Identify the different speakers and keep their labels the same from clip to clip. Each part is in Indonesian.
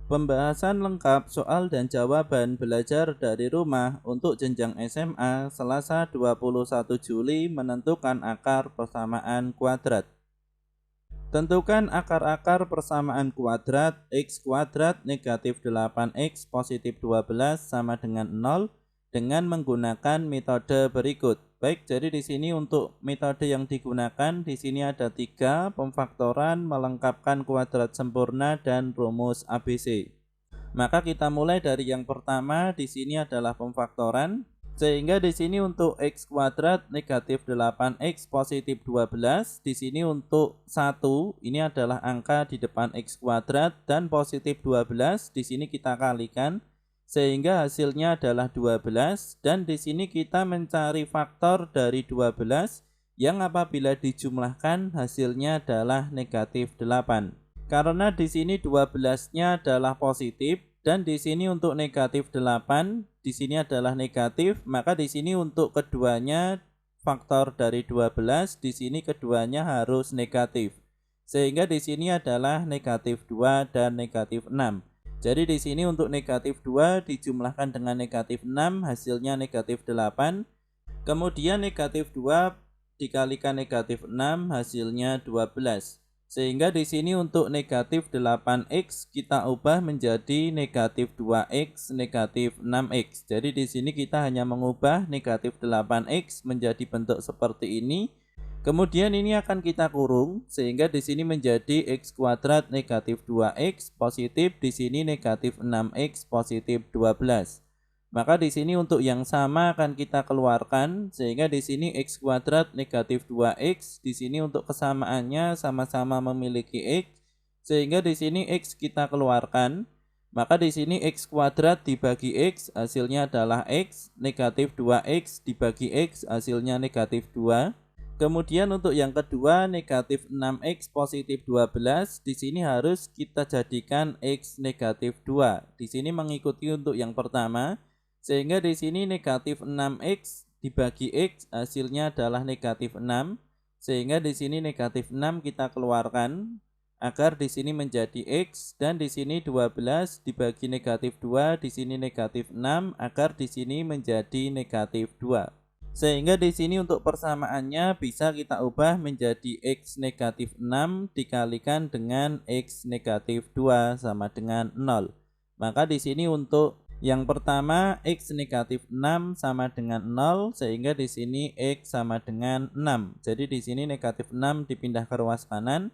Speaker 1: Pembahasan lengkap soal dan jawaban belajar dari rumah untuk jenjang SMA Selasa 21 Juli menentukan akar persamaan kuadrat. Tentukan akar-akar persamaan kuadrat x kuadrat negatif 8x positif 12 sama dengan 0 dengan menggunakan metode berikut. Baik, jadi di sini untuk metode yang digunakan di sini ada 3, pemfaktoran, melengkapkan kuadrat sempurna dan rumus ABC. Maka kita mulai dari yang pertama, di sini adalah pemfaktoran. Sehingga di sini untuk x kuadrat negatif 8x positif 12, di sini untuk 1 ini adalah angka di depan x kuadrat dan positif 12 di sini kita kalikan sehingga hasilnya adalah 12 dan di sini kita mencari faktor dari 12 yang apabila dijumlahkan hasilnya adalah negatif 8. Karena di sini 12-nya adalah positif dan di sini untuk negatif 8 di sini adalah negatif, maka di sini untuk keduanya faktor dari 12 di sini keduanya harus negatif. Sehingga di sini adalah negatif 2 dan negatif 6. Jadi di sini untuk negatif 2 dijumlahkan dengan negatif 6 hasilnya negatif 8. Kemudian negatif 2 dikalikan negatif 6 hasilnya 12. Sehingga di sini untuk negatif 8x kita ubah menjadi negatif 2x negatif 6x. Jadi di sini kita hanya mengubah negatif 8x menjadi bentuk seperti ini. Kemudian ini akan kita kurung sehingga di sini menjadi x kuadrat negatif 2x positif, di sini negatif 6x positif 12. Maka di sini untuk yang sama akan kita keluarkan sehingga di sini x kuadrat negatif 2x, di sini untuk kesamaannya sama-sama memiliki x sehingga di sini x kita keluarkan. Maka di sini x kuadrat dibagi x hasilnya adalah x, negatif 2x dibagi x hasilnya negatif 2. Kemudian untuk yang kedua negatif 6x positif 12 di sini harus kita jadikan x negatif 2. Di sini mengikuti untuk yang pertama. Sehingga di sini negatif 6x dibagi x hasilnya adalah negatif 6. Sehingga di sini negatif 6 kita keluarkan agar di sini menjadi x dan di sini 12 dibagi negatif 2 di sini negatif 6 agar di sini menjadi negatif 2. Sehingga di sini untuk persamaannya bisa kita ubah menjadi x negatif 6 dikalikan dengan x negatif 2 sama dengan 0. Maka di sini untuk yang pertama x negatif 6 sama dengan 0 sehingga di sini x sama dengan 6. Jadi di sini negatif 6 dipindah ke ruas kanan.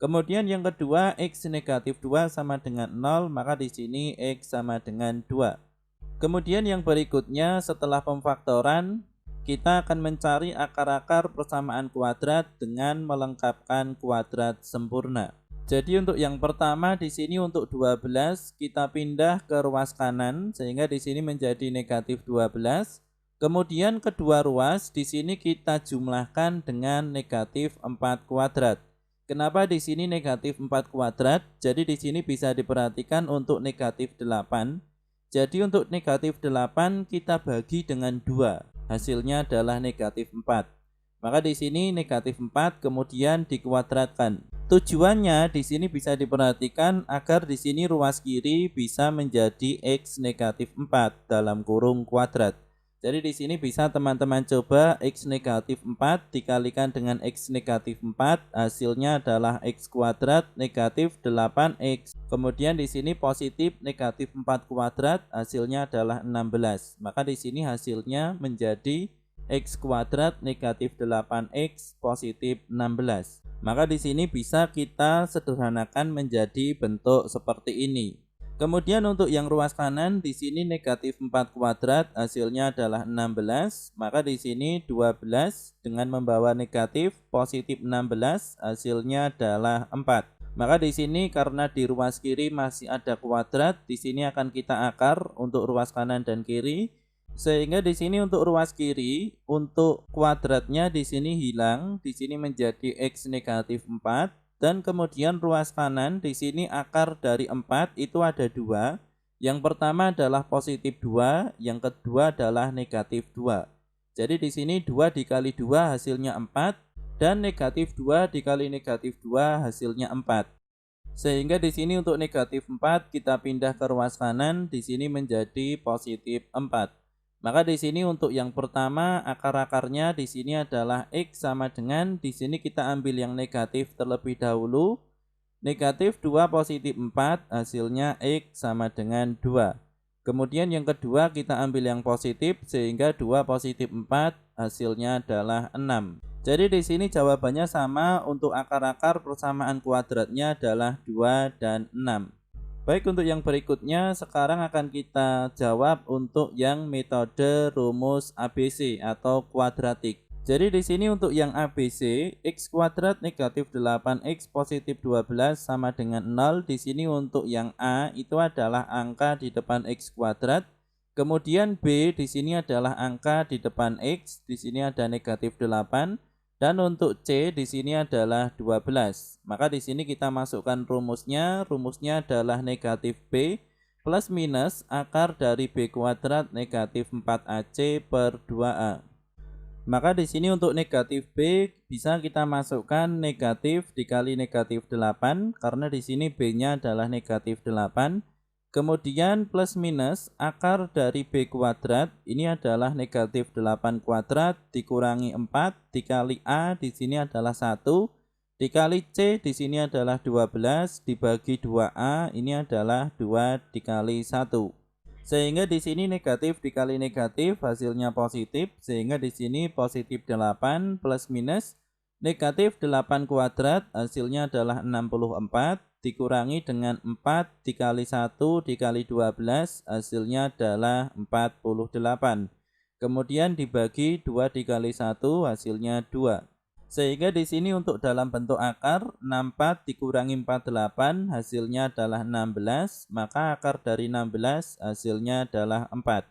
Speaker 1: Kemudian yang kedua x negatif 2 sama dengan 0 maka di sini x sama dengan 2. Kemudian yang berikutnya setelah pemfaktoran kita akan mencari akar-akar persamaan kuadrat dengan melengkapkan kuadrat sempurna. Jadi untuk yang pertama di sini untuk 12 kita pindah ke ruas kanan sehingga di sini menjadi negatif 12. Kemudian kedua ruas di sini kita jumlahkan dengan negatif 4 kuadrat. Kenapa di sini negatif 4 kuadrat? Jadi di sini bisa diperhatikan untuk negatif 8. Jadi untuk negatif 8 kita bagi dengan 2. Hasilnya adalah negatif 4. Maka di sini negatif 4 kemudian dikuadratkan. Tujuannya di sini bisa diperhatikan agar di sini ruas kiri bisa menjadi x negatif 4 dalam kurung kuadrat. Jadi di sini bisa teman-teman coba x negatif 4 dikalikan dengan x negatif 4 hasilnya adalah x kuadrat negatif 8x. Kemudian di sini positif negatif 4 kuadrat hasilnya adalah 16. Maka di sini hasilnya menjadi x kuadrat negatif 8x positif 16. Maka di sini bisa kita sederhanakan menjadi bentuk seperti ini. Kemudian untuk yang ruas kanan di sini negatif 4 kuadrat hasilnya adalah 16. Maka di sini 12 dengan membawa negatif positif 16 hasilnya adalah 4. Maka di sini karena di ruas kiri masih ada kuadrat, di sini akan kita akar untuk ruas kanan dan kiri. Sehingga di sini untuk ruas kiri untuk kuadratnya di sini hilang, di sini menjadi x negatif 4 dan kemudian ruas kanan di sini akar dari 4 itu ada 2. Yang pertama adalah positif 2, yang kedua adalah negatif 2. Jadi di sini 2 dikali 2 hasilnya 4 dan negatif 2 dikali negatif 2 hasilnya 4. Sehingga di sini untuk negatif 4 kita pindah ke ruas kanan, di sini menjadi positif 4. Maka di sini untuk yang pertama akar-akarnya di sini adalah X sama dengan, di sini kita ambil yang negatif terlebih dahulu. Negatif 2 positif 4 hasilnya X sama dengan 2. Kemudian yang kedua kita ambil yang positif sehingga 2 positif 4 hasilnya adalah 6. Jadi di sini jawabannya sama, untuk akar-akar persamaan kuadratnya adalah 2 dan 6. Baik, untuk yang berikutnya sekarang akan kita jawab untuk yang metode rumus ABC atau kuadratik. Jadi di sini untuk yang ABC, x kuadrat negatif 8x positif 12 sama dengan 0. Di sini untuk yang A itu adalah angka di depan x kuadrat. Kemudian B di sini adalah angka di depan x, di sini ada negatif 8. Dan untuk C di sini adalah 12. Maka di sini kita masukkan rumusnya. Rumusnya adalah negatif B plus minus akar dari B kuadrat negatif 4AC per 2A. Maka di sini untuk negatif B bisa kita masukkan negatif dikali negatif 8 karena di sini B-nya adalah negatif 8. Kemudian plus minus akar dari B kuadrat ini adalah negatif 8 kuadrat dikurangi 4 dikali A di sini adalah 1 dikali C di sini adalah 12 dibagi 2A ini adalah 2 dikali 1. Sehingga di sini negatif dikali negatif hasilnya positif, sehingga di sini positif 8 plus minus negatif 8 kuadrat hasilnya adalah 64 dikurangi dengan 4 dikali 1 dikali 12 hasilnya adalah 48. Kemudian dibagi 2 dikali 1 hasilnya 2. Sehingga di sini untuk dalam bentuk akar 64 dikurangi 48 hasilnya adalah 16, maka akar dari 16 hasilnya adalah 4.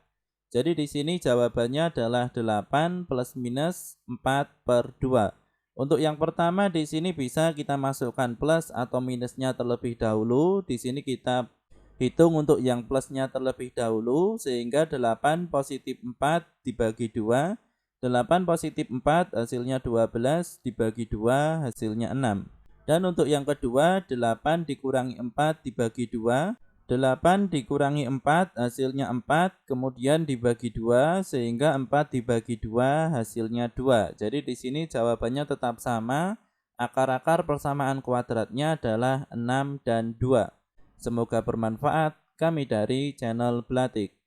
Speaker 1: Jadi di sini jawabannya adalah 8 plus minus 4 per 2. Untuk yang pertama di sini bisa kita masukkan plus atau minusnya terlebih dahulu. Di sini kita hitung untuk yang plusnya terlebih dahulu sehingga 8 positif 4 dibagi 2. 8 positif 4 hasilnya 12 dibagi 2 hasilnya 6. Dan untuk yang kedua 8 dikurangi 4 dibagi 2. 8 dikurangi 4 hasilnya 4 kemudian dibagi 2 sehingga 4 dibagi 2 hasilnya 2. Jadi di sini jawabannya tetap sama. Akar-akar persamaan kuadratnya adalah 6 dan 2. Semoga bermanfaat. Kami dari channel Blatik.